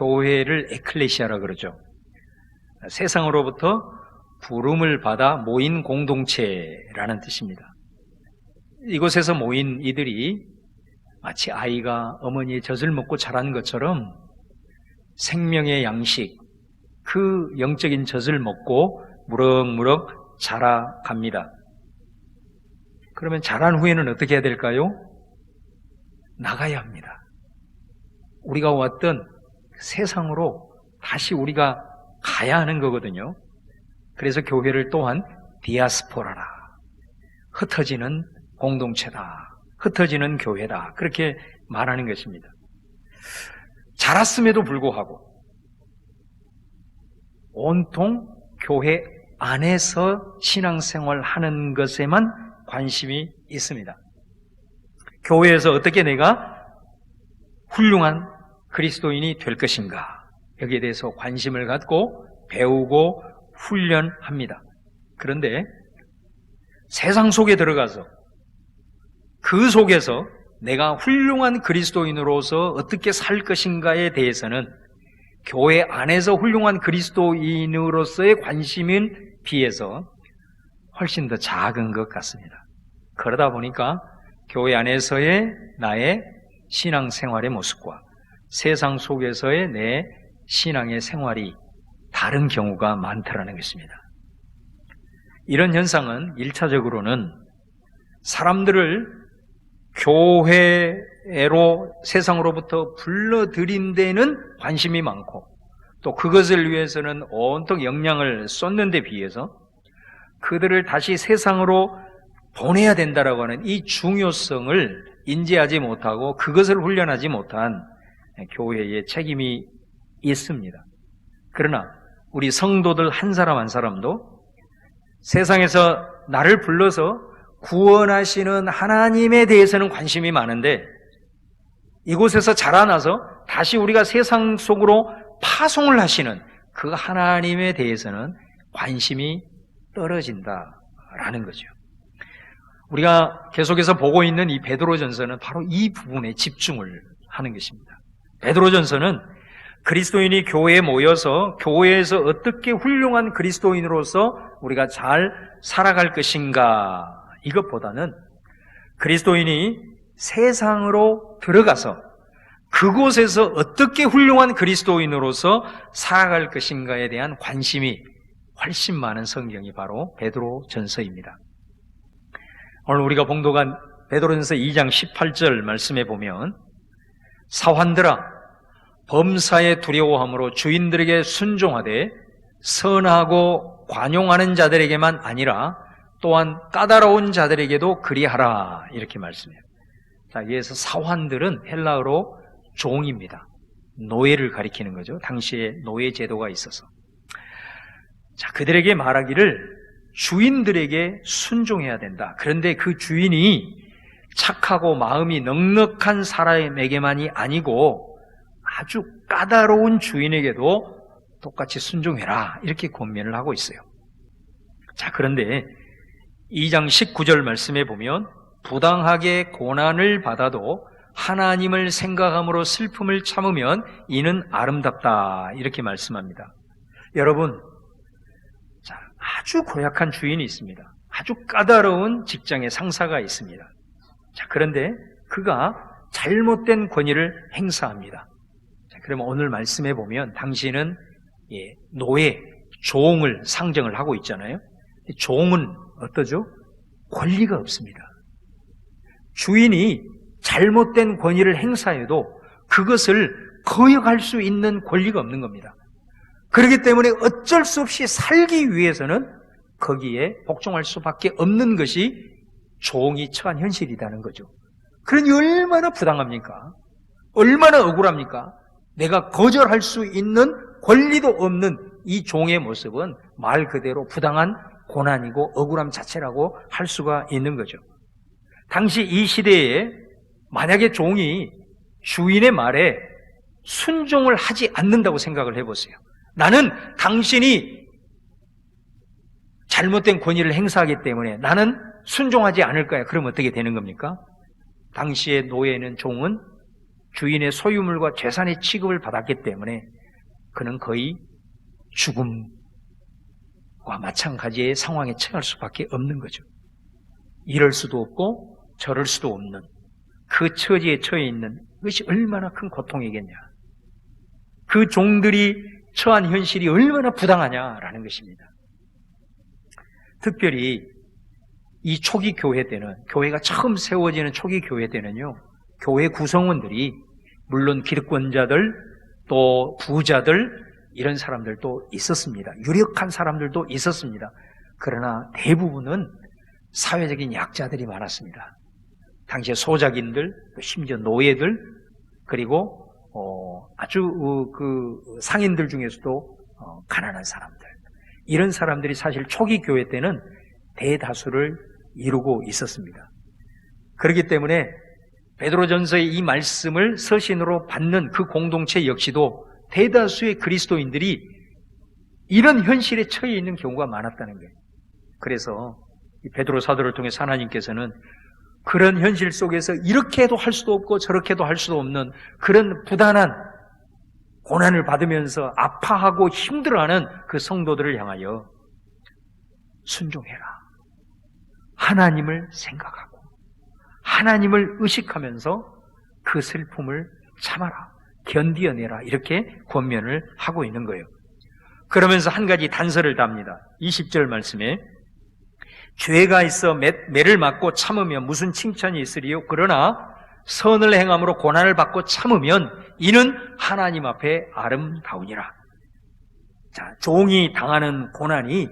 교회를 에클레시아라 그러죠. 세상으로부터 부름을 받아 모인 공동체라는 뜻입니다. 이곳에서 모인 이들이 마치 아이가 어머니의 젖을 먹고 자란 것처럼 생명의 양식, 그 영적인 젖을 먹고 무럭무럭 자라갑니다. 그러면 자란 후에는 어떻게 해야 될까요? 나가야 합니다. 우리가 왔던 세상으로 다시 우리가 가야 하는 거거든요. 그래서 교회를 또한 디아스포라라, 흩어지는 공동체다, 흩어지는 교회다, 그렇게 말하는 것입니다. 자랐음에도 불구하고 온통 교회 안에서 신앙생활 하는 것에만 관심이 있습니다. 교회에서 어떻게 내가 훌륭한 그리스도인이 될 것인가, 여기에 대해서 관심을 갖고 배우고 훈련합니다. 그런데 세상 속에 들어가서 그 속에서 내가 훌륭한 그리스도인으로서 어떻게 살 것인가에 대해서는 교회 안에서 훌륭한 그리스도인으로서의 관심에 비해서 훨씬 더 작은 것 같습니다. 그러다 보니까 교회 안에서의 나의 신앙생활의 모습과 세상 속에서의 내 신앙의 생활이 다른 경우가 많다라는 것입니다. 이런 현상은 1차적으로는 사람들을 교회로 세상으로부터 불러들인 데는 관심이 많고 또 그것을 위해서는 온통 역량을 쏟는 데 비해서 그들을 다시 세상으로 보내야 된다라고 하는 이 중요성을 인지하지 못하고 그것을 훈련하지 못한 교회의 책임이 있습니다. 그러나 우리 성도들 한 사람 한 사람도 세상에서 나를 불러서 구원하시는 하나님에 대해서는 관심이 많은데 이곳에서 자라나서 다시 우리가 세상 속으로 파송을 하시는 그 하나님에 대해서는 관심이 떨어진다라는 거죠. 우리가 계속해서 보고 있는 이 베드로전서는 바로 이 부분에 집중을 하는 것입니다. 베드로전서는 그리스도인이 교회에 모여서 교회에서 어떻게 훌륭한 그리스도인으로서 우리가 잘 살아갈 것인가, 이것보다는 그리스도인이 세상으로 들어가서 그곳에서 어떻게 훌륭한 그리스도인으로서 살아갈 것인가에 대한 관심이 훨씬 많은 성경이 바로 베드로전서입니다. 오늘 우리가 봉독한 베드로전서 2장 18절 말씀에 보면 사환들아 범사에 두려워함으로 주인들에게 순종하되 선하고 관용하는 자들에게만 아니라 또한 까다로운 자들에게도 그리하라, 이렇게 말씀해요. 자, 여기에서 사환들은 헬라어로 종입니다. 노예를 가리키는 거죠. 당시에 노예 제도가 있어서. 자, 그들에게 말하기를 주인들에게 순종해야 된다. 그런데 그 주인이 착하고 마음이 넉넉한 사람에게만이 아니고 아주 까다로운 주인에게도 똑같이 순종해라, 이렇게 권면을 하고 있어요. 자, 그런데 2장 19절 말씀에 보면 부당하게 고난을 받아도 하나님을 생각함으로 슬픔을 참으면 이는 아름답다, 이렇게 말씀합니다. 여러분, 자, 아주 고약한 주인이 있습니다. 아주 까다로운 직장의 상사가 있습니다. 자, 그런데 그가 잘못된 권위를 행사합니다. 자, 그러면 오늘 말씀해 보면 당신은 노예, 종을 상정을 하고 있잖아요. 종은 어떠죠? 권리가 없습니다. 주인이 잘못된 권위를 행사해도 그것을 거역할 수 있는 권리가 없는 겁니다. 그렇기 때문에 어쩔 수 없이 살기 위해서는 거기에 복종할 수밖에 없는 것이 종이 처한 현실이라는 거죠. 그러니 얼마나 부당합니까? 얼마나 억울합니까? 내가 거절할 수 있는 권리도 없는 이 종의 모습은 말 그대로 부당한 고난이고 억울함 자체라고 할 수가 있는 거죠. 당시 이 시대에 만약에 종이 주인의 말에 순종을 하지 않는다고 생각을 해보세요. 나는 당신이 잘못된 권위를 행사하기 때문에 나는 순종하지 않을 거야. 그럼 어떻게 되는 겁니까? 당시의 노예는 종은 주인의 소유물과 재산의 취급을 받았기 때문에 그는 거의 죽음과 마찬가지의 상황에 처할 수밖에 없는 거죠. 이럴 수도 없고 저럴 수도 없는 그 처지에 처해 있는 것이 얼마나 큰 고통이겠냐. 그 종들이 처한 현실이 얼마나 부당하냐라는 것입니다. 특별히 이 초기 교회 때는, 교회가 처음 세워지는 초기 교회 때는요, 교회 구성원들이 물론 기득권자들 또 부자들 이런 사람들도 있었습니다. 유력한 사람들도 있었습니다. 그러나 대부분은 사회적인 약자들이 많았습니다. 당시에 소작인들, 심지어 노예들, 그리고 아주 그 상인들 중에서도 가난한 사람들, 이런 사람들이 사실 초기 교회 때는 대다수를 이루고 있었습니다. 그렇기 때문에 베드로전서의 이 말씀을 서신으로 받는 그 공동체 역시도 대다수의 그리스도인들이 이런 현실에 처해 있는 경우가 많았다는 거예요. 그래서 베드로 사도를 통해서 하나님께서는 그런 현실 속에서 이렇게 해도 할 수도 없고 저렇게 해도 할 수도 없는 그런 부단한 고난을 받으면서 아파하고 힘들어하는 그 성도들을 향하여 순종해라. 하나님을 생각하고 하나님을 의식하면서 그 슬픔을 참아라. 견디어내라. 이렇게 권면을 하고 있는 거예요. 그러면서 한 가지 단서를 답니다. 20절 말씀에 죄가 있어 매를 맞고 참으면 무슨 칭찬이 있으리요? 그러나 선을 행함으로 고난을 받고 참으면 이는 하나님 앞에 아름다우니라. 자, 종이 당하는 고난이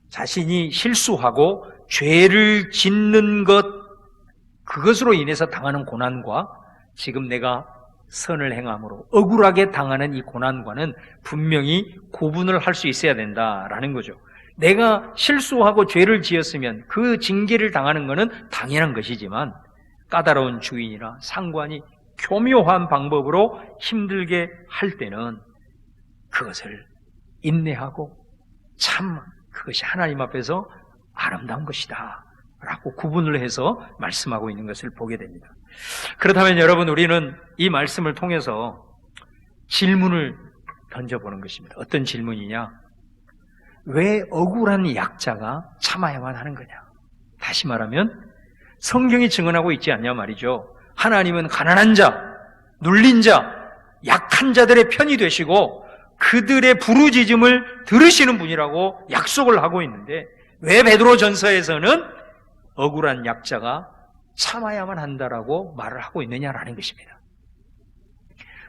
자신이 실수하고 죄를 짓는 것, 그것으로 인해서 당하는 고난과 지금 내가 선을 행함으로 억울하게 당하는 이 고난과는 분명히 구분을 할 수 있어야 된다라는 거죠. 내가 실수하고 죄를 지었으면 그 징계를 당하는 것은 당연한 것이지만 까다로운 주인이나 상관이 교묘한 방법으로 힘들게 할 때는 그것을 인내하고 참 그것이 하나님 앞에서 아름다운 것이다 라고 구분을 해서 말씀하고 있는 것을 보게 됩니다. 그렇다면 여러분, 우리는 이 말씀을 통해서 질문을 던져보는 것입니다. 어떤 질문이냐? 왜 억울한 약자가 참아야만 하는 거냐? 다시 말하면 성경이 증언하고 있지 않냐 말이죠. 하나님은 가난한 자, 눌린 자, 약한 자들의 편이 되시고 그들의 부르짖음을 들으시는 분이라고 약속을 하고 있는데 왜 베드로전서에서는 억울한 약자가 참아야만 한다라고 말을 하고 있느냐라는 것입니다.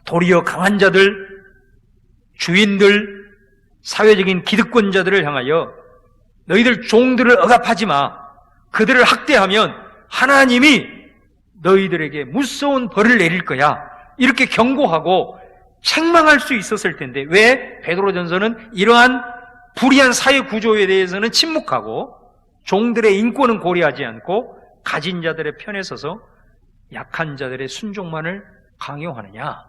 도리어 강한 자들, 주인들, 사회적인 기득권자들을 향하여 너희들 종들을 억압하지 마. 그들을 학대하면 하나님이 너희들에게 무서운 벌을 내릴 거야. 이렇게 경고하고 책망할 수 있었을 텐데 왜 베드로전서는 이러한 불의한 사회 구조에 대해서는 침묵하고 종들의 인권은 고려하지 않고 가진 자들의 편에 서서 약한 자들의 순종만을 강요하느냐?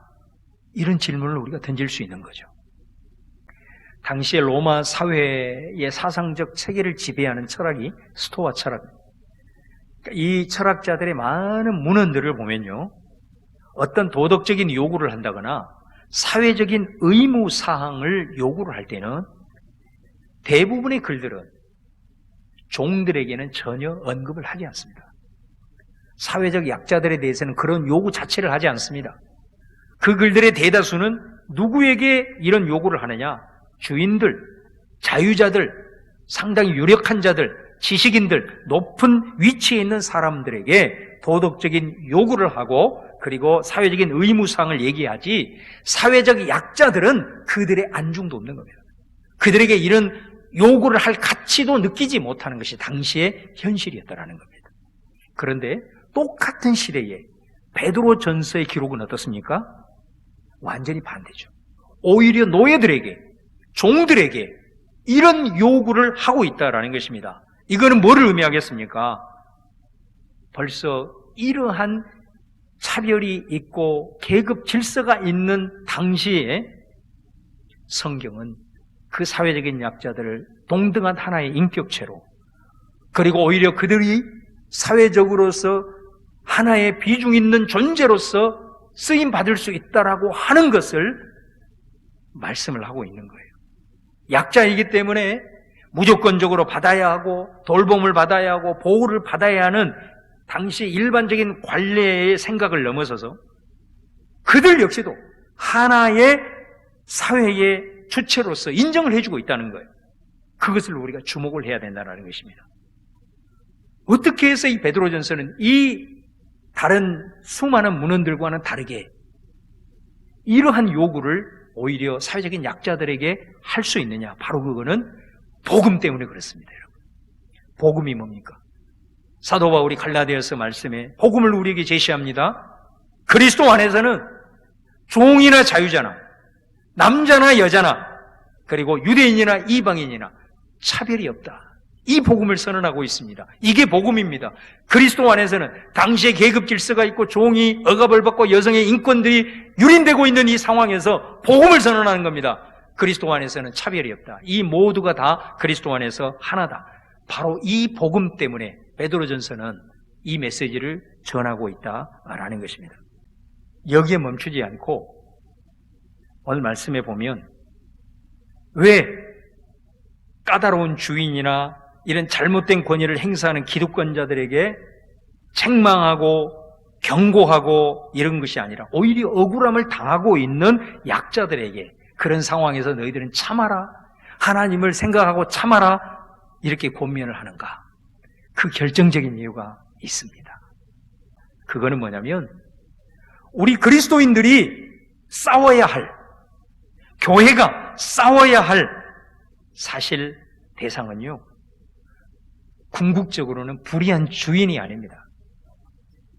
이런 질문을 우리가 던질 수 있는 거죠. 당시의 로마 사회의 사상적 체계를 지배하는 철학이 스토아 철학입니다. 이 철학자들의 많은 문헌들을 보면요, 어떤 도덕적인 요구를 한다거나 사회적인 의무 사항을 요구를 할 때는 대부분의 글들은 종들에게는 전혀 언급을 하지 않습니다. 사회적 약자들에 대해서는 그런 요구 자체를 하지 않습니다. 그 글들의 대다수는 누구에게 이런 요구를 하느냐? 주인들, 자유자들, 상당히 유력한 자들, 지식인들, 높은 위치에 있는 사람들에게 도덕적인 요구를 하고 그리고 사회적인 의무사항을 얘기하지 사회적 약자들은 그들의 안중도 없는 겁니다. 그들에게 이런 요구를 할 가치도 느끼지 못하는 것이 당시의 현실이었다라는 겁니다. 그런데 똑같은 시대에 베드로전서의 기록은 어떻습니까? 완전히 반대죠. 오히려 노예들에게, 종들에게 이런 요구를 하고 있다라는 것입니다. 이거는 뭐를 의미하겠습니까? 벌써 이러한 차별이 있고 계급 질서가 있는 당시에 성경은 그 사회적인 약자들을 동등한 하나의 인격체로, 그리고 오히려 그들이 사회적으로서 하나의 비중 있는 존재로서 쓰임 받을 수 있다라고 하는 것을 말씀을 하고 있는 거예요. 약자이기 때문에 무조건적으로 받아야 하고 돌봄을 받아야 하고 보호를 받아야 하는 당시 일반적인 관례의 생각을 넘어서서 그들 역시도 하나의 사회의 주체로서 인정을 해주고 있다는 거예요. 그것을 우리가 주목을 해야 된다는 것입니다. 어떻게 해서 이 베드로전서는 이 다른 수많은 문헌들과는 다르게 이러한 요구를 오히려 사회적인 약자들에게 할 수 있느냐? 바로 그거는 복음 때문에 그렇습니다. 여러분. 복음이 뭡니까? 사도 바울이 갈라디아서 말씀에 복음을 우리에게 제시합니다. 그리스도 안에서는 종이나 자유자나 남자나 여자나 그리고 유대인이나 이방인이나 차별이 없다. 이 복음을 선언하고 있습니다. 이게 복음입니다. 그리스도 안에서는 당시의 계급 질서가 있고 종이 억압을 받고 여성의 인권들이 유린되고 있는 이 상황에서 복음을 선언하는 겁니다. 그리스도 안에서는 차별이 없다. 이 모두가 다 그리스도 안에서 하나다. 바로 이 복음 때문에 베드로전서는 이 메시지를 전하고 있다라는 것입니다. 여기에 멈추지 않고 오늘 말씀에 보면 왜 까다로운 주인이나 이런 잘못된 권위를 행사하는 기득권자들에게 책망하고 경고하고 이런 것이 아니라 오히려 억울함을 당하고 있는 약자들에게 그런 상황에서 너희들은 참아라, 하나님을 생각하고 참아라 이렇게 권면을 하는가? 그 결정적인 이유가 있습니다. 그거는 뭐냐면 우리 그리스도인들이 싸워야 할, 교회가 싸워야 할 사실 대상은요, 궁극적으로는 불의한 주인이 아닙니다.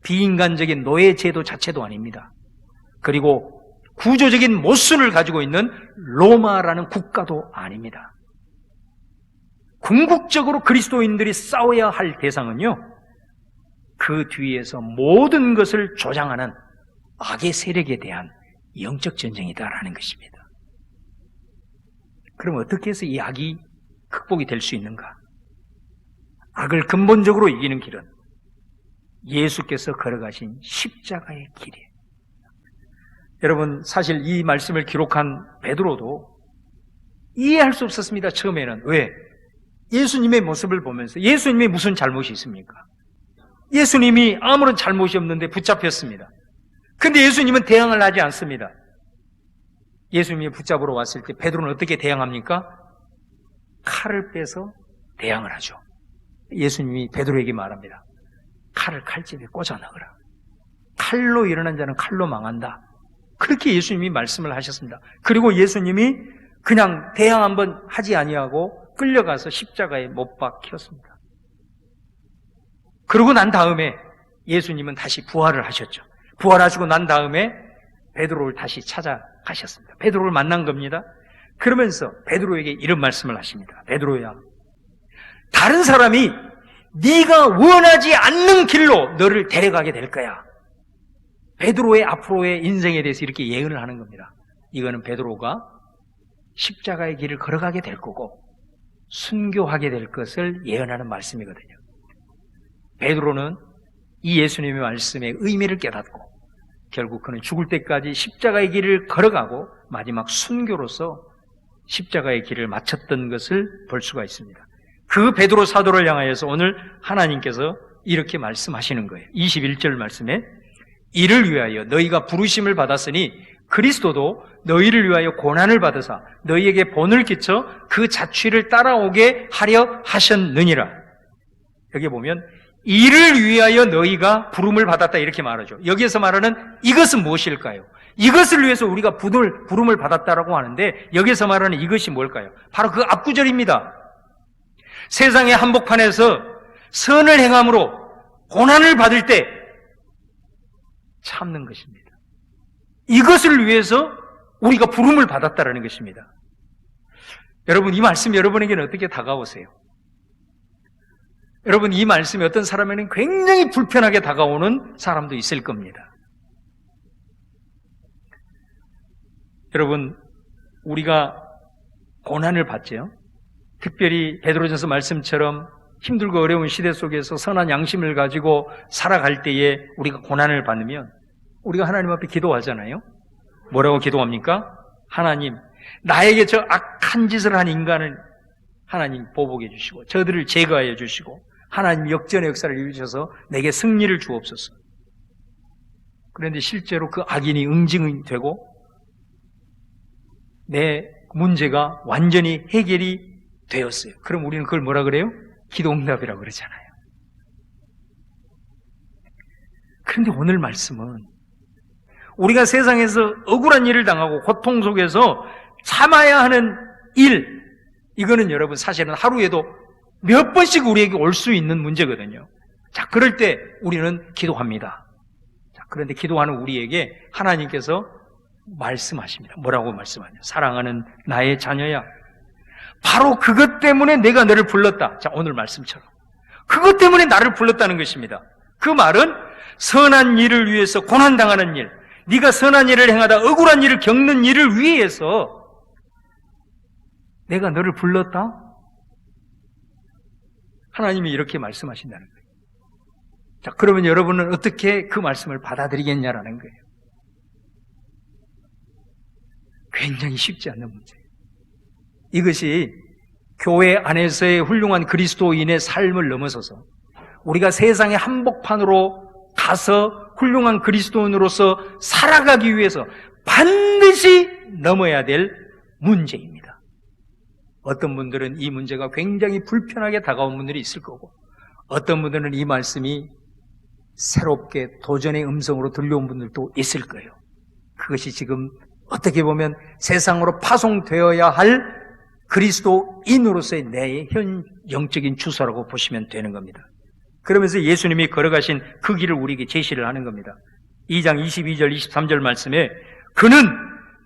비인간적인 노예 제도 자체도 아닙니다. 그리고 구조적인 모순을 가지고 있는 로마라는 국가도 아닙니다. 궁극적으로 그리스도인들이 싸워야 할 대상은요, 그 뒤에서 모든 것을 조장하는 악의 세력에 대한 영적 전쟁이다라는 것입니다. 그럼 어떻게 해서 이 악이 극복이 될 수 있는가? 악을 근본적으로 이기는 길은 예수께서 걸어가신 십자가의 길이에요. 여러분, 사실 이 말씀을 기록한 베드로도 이해할 수 없었습니다. 처음에는. 왜? 예수님의 모습을 보면서 예수님이 무슨 잘못이 있습니까? 예수님이 아무런 잘못이 없는데 붙잡혔습니다. 근데 예수님은 대항을 하지 않습니다. 예수님이 붙잡으러 왔을 때 베드로는 어떻게 대항합니까? 칼을 빼서 대항을 하죠. 예수님이 베드로에게 말합니다. 칼을 칼집에 꽂아 넣으라. 칼로 일어난 자는 칼로 망한다. 그렇게 예수님이 말씀을 하셨습니다. 그리고 예수님이 그냥 대항 한번 하지 아니하고 끌려가서 십자가에 못 박혔습니다. 그러고 난 다음에 예수님은 다시 부활을 하셨죠. 부활하시고 난 다음에 베드로를 다시 찾아가셨습니다. 베드로를 만난 겁니다. 그러면서 베드로에게 이런 말씀을 하십니다. 베드로야, 다른 사람이 네가 원하지 않는 길로 너를 데려가게 될 거야. 베드로의 앞으로의 인생에 대해서 이렇게 예언을 하는 겁니다. 이거는 베드로가 십자가의 길을 걸어가게 될 거고 순교하게 될 것을 예언하는 말씀이거든요. 베드로는 이 예수님의 말씀의 의미를 깨닫고 결국 그는 죽을 때까지 십자가의 길을 걸어가고 마지막 순교로서 십자가의 길을 마쳤던 것을 볼 수가 있습니다. 그 베드로 사도를 향하여서 오늘 하나님께서 이렇게 말씀하시는 거예요. 21절 말씀에 이를 위하여 너희가 부르심을 받았으니 그리스도도 너희를 위하여 고난을 받으사 너희에게 본을 끼쳐 그 자취를 따라오게 하려 하셨느니라. 여기 보면 이를 위하여 너희가 부름을 받았다 이렇게 말하죠. 여기에서 말하는 이것은 무엇일까요? 이것을 위해서 우리가 부름을 받았다라고 하는데 여기서 말하는 이것이 뭘까요? 바로 그 앞구절입니다. 세상의 한복판에서 선을 행함으로 고난을 받을 때 참는 것입니다. 이것을 위해서 우리가 부름을 받았다라는 것입니다. 여러분, 이 말씀이 여러분에게는 어떻게 다가오세요? 여러분, 이 말씀이 어떤 사람에게는 굉장히 불편하게 다가오는 사람도 있을 겁니다. 여러분, 우리가 고난을 받죠. 특별히 베드로전서 말씀처럼 힘들고 어려운 시대 속에서 선한 양심을 가지고 살아갈 때에 우리가 고난을 받으면 우리가 하나님 앞에 기도하잖아요. 뭐라고 기도합니까? 하나님, 나에게 저 악한 짓을 한 인간을 하나님 보복해 주시고 저들을 제거하여 주시고 하나님 역전의 역사를 이루셔서 내게 승리를 주옵소서. 그런데 실제로 그 악인이 응징이 되고 내 문제가 완전히 해결이 되었어요. 그럼 우리는 그걸 뭐라 그래요? 기도응답이라고 그러잖아요. 그런데 오늘 말씀은 우리가 세상에서 억울한 일을 당하고 고통 속에서 참아야 하는 일, 이거는 여러분 사실은 하루에도 몇 번씩 우리에게 올 수 있는 문제거든요. 자, 그럴 때 우리는 기도합니다. 자, 그런데 기도하는 우리에게 하나님께서 말씀하십니다. 뭐라고 말씀하냐? 사랑하는 나의 자녀야, 바로 그것 때문에 내가 너를 불렀다. 자, 오늘 말씀처럼 그것 때문에 나를 불렀다는 것입니다. 그 말은 선한 일을 위해서 고난당하는 일, 네가 선한 일을 행하다 억울한 일을 겪는 일을 위해서 내가 너를 불렀다? 하나님이 이렇게 말씀하신다는 거예요. 자, 그러면 여러분은 어떻게 그 말씀을 받아들이겠냐라는 거예요. 굉장히 쉽지 않는 문제예요. 이것이 교회 안에서의 훌륭한 그리스도인의 삶을 넘어서서 우리가 세상의 한복판으로 가서 훌륭한 그리스도인으로서 살아가기 위해서 반드시 넘어야 될 문제입니다. 어떤 분들은 이 문제가 굉장히 불편하게 다가온 분들이 있을 거고, 어떤 분들은 이 말씀이 새롭게 도전의 음성으로 들려온 분들도 있을 거예요. 그것이 지금 어떻게 보면 세상으로 파송되어야 할 그리스도인으로서의 내 현 영적인 주소라고 보시면 되는 겁니다. 그러면서 예수님이 걸어가신 그 길을 우리에게 제시를 하는 겁니다. 2장 22절 23절 말씀에 그는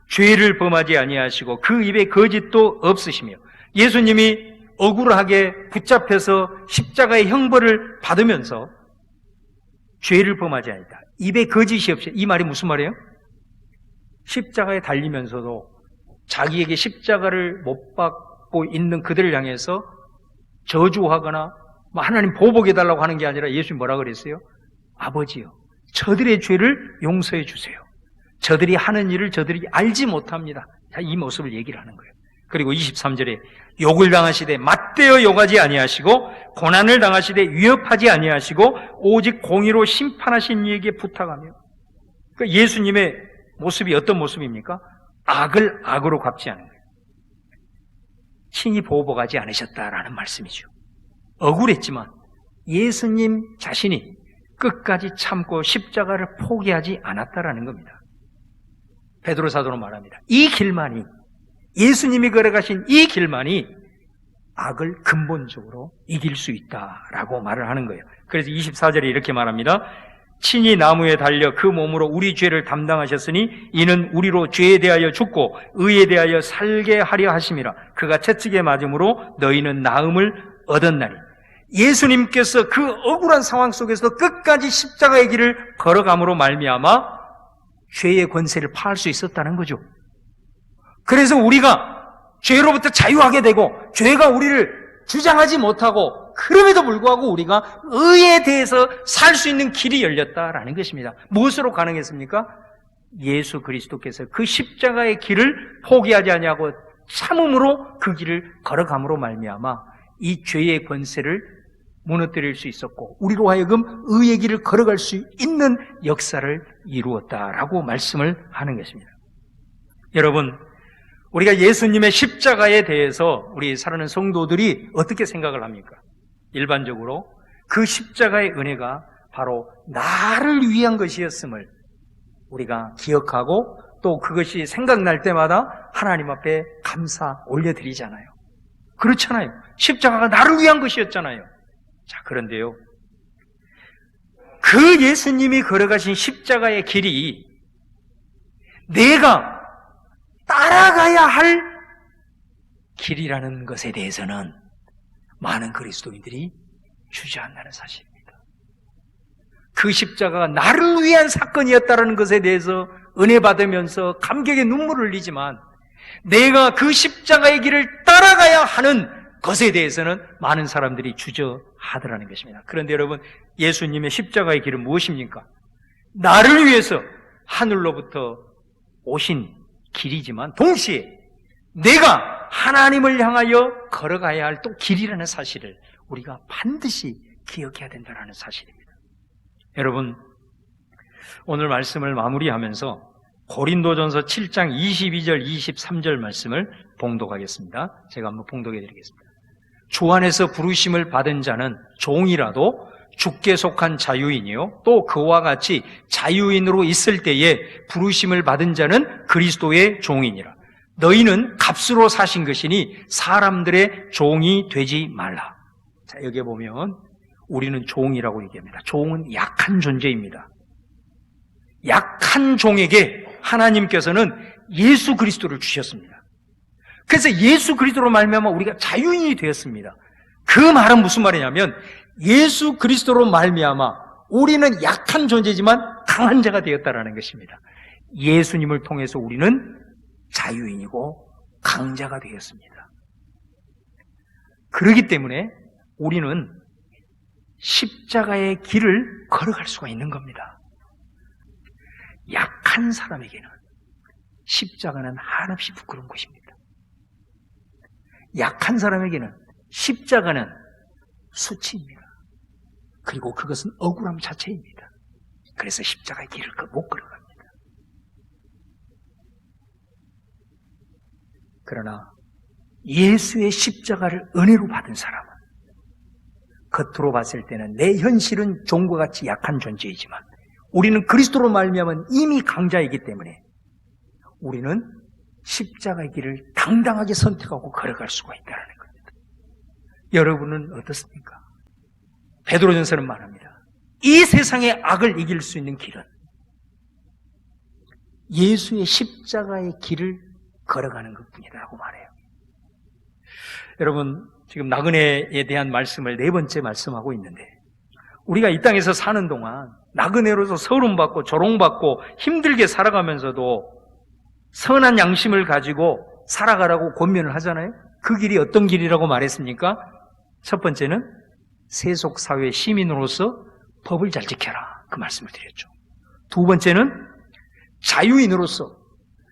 죄를 범하지 아니하시고 그 입에 거짓도 없으시며, 예수님이 억울하게 붙잡혀서 십자가의 형벌을 받으면서 죄를 범하지 아니다, 입에 거짓이 없이, 이 말이 무슨 말이에요? 십자가에 달리면서도 자기에게 십자가를 못 받고 있는 그들을 향해서 저주하거나 하나님 보복해달라고 하는 게 아니라 예수님 뭐라 그랬어요? 아버지요, 저들의 죄를 용서해 주세요. 저들이 하는 일을 저들이 알지 못합니다. 자, 이 모습을 얘기를 하는 거예요. 그리고 23절에 욕을 당하시되 맞대어 욕하지 아니하시고 고난을 당하시되 위협하지 아니하시고 오직 공의로 심판하신 이에게 부탁하며, 그러니까 예수님의 모습이 어떤 모습입니까? 악을 악으로 갚지 않은 거예요. 친히 보복하지 않으셨다라는 말씀이죠. 억울했지만 예수님 자신이 끝까지 참고 십자가를 포기하지 않았다라는 겁니다. 베드로 사도로 말합니다. 이 길만이, 예수님이 걸어가신 이 길만이 악을 근본적으로 이길 수 있다라고 말을 하는 거예요. 그래서 24절에 이렇게 말합니다. 친히 나무에 달려 그 몸으로 우리 죄를 담당하셨으니 이는 우리로 죄에 대하여 죽고 의에 대하여 살게 하려 하심이라. 그가 채찍에 맞음으로 너희는 나음을 얻었나니. 예수님께서 그 억울한 상황 속에서 끝까지 십자가의 길을 걸어감으로 말미암아 죄의 권세를 파할 수 있었다는 거죠. 그래서 우리가 죄로부터 자유하게 되고 죄가 우리를 주장하지 못하고, 그럼에도 불구하고 우리가 의에 대해서 살 수 있는 길이 열렸다라는 것입니다. 무엇으로 가능했습니까? 예수 그리스도께서 그 십자가의 길을 포기하지 아니하고 참음으로 그 길을 걸어감으로 말미암아 이 죄의 권세를 무너뜨릴 수 있었고 우리로 하여금 의의 길을 걸어갈 수 있는 역사를 이루었다라고 말씀을 하는 것입니다. 여러분, 우리가 예수님의 십자가에 대해서 우리 사랑하는 성도들이 어떻게 생각을 합니까? 일반적으로 그 십자가의 은혜가 바로 나를 위한 것이었음을 우리가 기억하고 또 그것이 생각날 때마다 하나님 앞에 감사 올려드리잖아요. 그렇잖아요. 십자가가 나를 위한 것이었잖아요. 자, 그런데요, 그 예수님이 걸어가신 십자가의 길이 내가 따라가야 할 길이라는 것에 대해서는 많은 그리스도인들이 주저한다는 사실입니다. 그 십자가가 나를 위한 사건이었다는 것에 대해서 은혜 받으면서 감격의 눈물을 흘리지만 내가 그 십자가의 길을 따라가야 하는 것에 대해서는 많은 사람들이 주저하더라는 것입니다. 그런데 여러분, 예수님의 십자가의 길은 무엇입니까? 나를 위해서 하늘로부터 오신 길이지만 동시에 내가 하나님을 향하여 걸어가야 할 또 길이라는 사실을 우리가 반드시 기억해야 된다는 사실입니다. 여러분, 오늘 말씀을 마무리하면서 고린도전서 7장 22절 23절 말씀을 봉독하겠습니다. 제가 한번 봉독해 드리겠습니다. 주 안에서 부르심을 받은 자는 종이라도 주께 속한 자유인이요 또 그와 같이 자유인으로 있을 때에 부르심을 받은 자는 그리스도의 종이니라. 너희는 값으로 사신 것이니 사람들의 종이 되지 말라. 자, 여기 보면 우리는 종이라고 얘기합니다. 종은 약한 존재입니다. 약한 종에게 하나님께서는 예수 그리스도를 주셨습니다. 그래서 예수 그리스도로 말미암아 우리가 자유인이 되었습니다. 그 말은 무슨 말이냐면 예수 그리스도로 말미암아 우리는 약한 존재지만 강한 자가 되었다라는 것입니다. 예수님을 통해서 우리는 자유인이고 강자가 되었습니다. 그렇기 때문에 우리는 십자가의 길을 걸어갈 수가 있는 겁니다. 약한 사람에게는 십자가는 한없이 부끄러운 것입니다. 약한 사람에게는 십자가는 수치입니다. 그리고 그것은 억울함 자체입니다. 그래서 십자가의 길을 못 걸어갑니다. 그러나 예수의 십자가를 은혜로 받은 사람은 겉으로 봤을 때는 내 현실은 종과 같이 약한 존재이지만 우리는 그리스도로 말미암은 이미 강자이기 때문에 우리는 십자가의 길을 당당하게 선택하고 걸어갈 수가 있다는 겁니다. 여러분은 어떻습니까? 베드로전서는 말합니다. 이 세상의 악을 이길 수 있는 길은 예수의 십자가의 길을 걸어가는 것뿐이라고 말해요. 여러분, 지금 나그네에 대한 말씀을 네 번째 말씀하고 있는데 우리가 이 땅에서 사는 동안 나그네로서 서름받고 조롱받고 힘들게 살아가면서도 선한 양심을 가지고 살아가라고 권면을 하잖아요. 그 길이 어떤 길이라고 말했습니까? 첫 번째는 세속사회 시민으로서 법을 잘 지켜라, 그 말씀을 드렸죠. 두 번째는 자유인으로서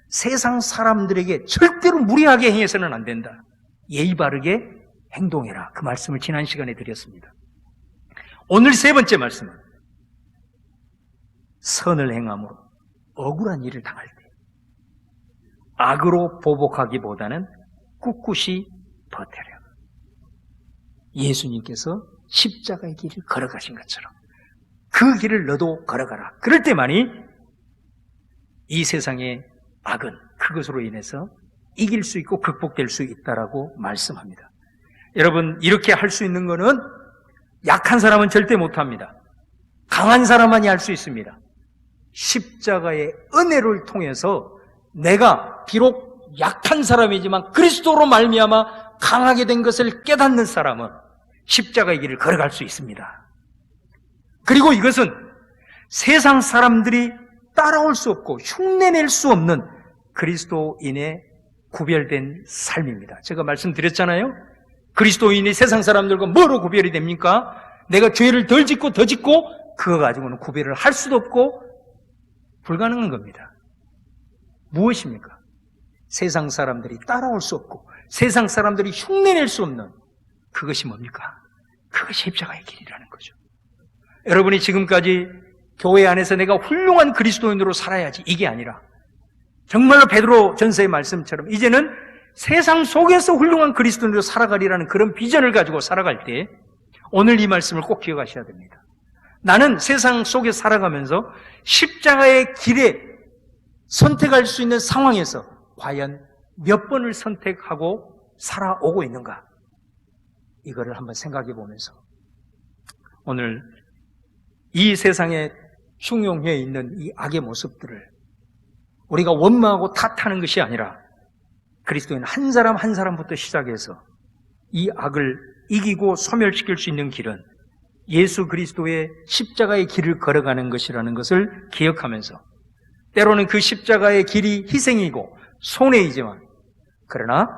세상 사람들에게 절대로 무례하게 행해서는 안 된다. 예의 바르게 행동해라, 그 말씀을 지난 시간에 드렸습니다. 오늘 세 번째 말씀은 선을 행함으로 억울한 일을 당할 때 악으로 보복하기보다는 꿋꿋이 버텨라. 예수님께서 십자가의 길을 걸어가신 것처럼 그 길을 너도 걸어가라. 그럴 때만이 이 세상의 악은 그것으로 인해서 이길 수 있고 극복될 수 있다라고 말씀합니다. 여러분, 이렇게 할 수 있는 것은 약한 사람은 절대 못합니다. 강한 사람만이 할 수 있습니다. 십자가의 은혜를 통해서 내가 비록 약한 사람이지만 그리스도로 말미암아 강하게 된 것을 깨닫는 사람은 십자가의 길을 걸어갈 수 있습니다. 그리고 이것은 세상 사람들이 따라올 수 없고 흉내낼 수 없는 그리스도인의 구별된 삶입니다. 제가 말씀드렸잖아요. 그리스도인이 세상 사람들과 뭐로 구별이 됩니까? 내가 죄를 덜 짓고 더 짓고 그거 가지고는 구별을 할 수도 없고 불가능한 겁니다. 무엇입니까? 세상 사람들이 따라올 수 없고 세상 사람들이 흉내낼 수 없는 그것이 뭡니까? 그것이 십자가의 길이라는 거죠. 여러분이 지금까지 교회 안에서 내가 훌륭한 그리스도인으로 살아야지, 이게 아니라 정말로 베드로 전서의 말씀처럼 이제는 세상 속에서 훌륭한 그리스도인으로 살아가리라는 그런 비전을 가지고 살아갈 때 오늘 이 말씀을 꼭 기억하셔야 됩니다. 나는 세상 속에 살아가면서 십자가의 길에 선택할 수 있는 상황에서 과연 몇 번을 선택하고 살아오고 있는가? 이거를 한번 생각해 보면서 오늘 이 세상에 흉용해 있는 이 악의 모습들을 우리가 원망하고 탓하는 것이 아니라 그리스도인 한 사람 한 사람부터 시작해서 이 악을 이기고 소멸시킬 수 있는 길은 예수 그리스도의 십자가의 길을 걸어가는 것이라는 것을 기억하면서 때로는 그 십자가의 길이 희생이고 손해이지만 그러나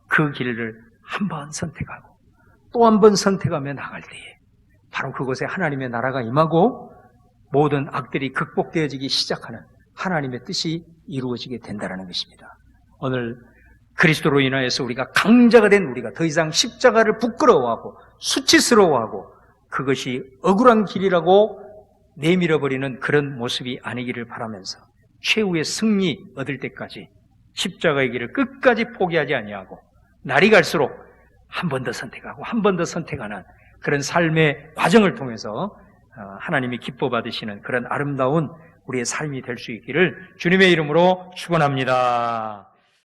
그 길을 한 번 선택하고 또 한 번 선택하며 나갈 때에 바로 그곳에 하나님의 나라가 임하고 모든 악들이 극복되어지기 시작하는 하나님의 뜻이 이루어지게 된다는 것입니다. 오늘 그리스도로 인하여서 우리가 강자가 된 우리가 더 이상 십자가를 부끄러워하고 수치스러워하고 그것이 억울한 길이라고 내밀어버리는 그런 모습이 아니기를 바라면서 최후의 승리 얻을 때까지 십자가의 길을 끝까지 포기하지 아니하고 날이 갈수록 한 번 더 선택하고 한 번 더 선택하는 그런 삶의 과정을 통해서 하나님이 기뻐 받으시는 그런 아름다운 우리의 삶이 될 수 있기를 주님의 이름으로 축원합니다.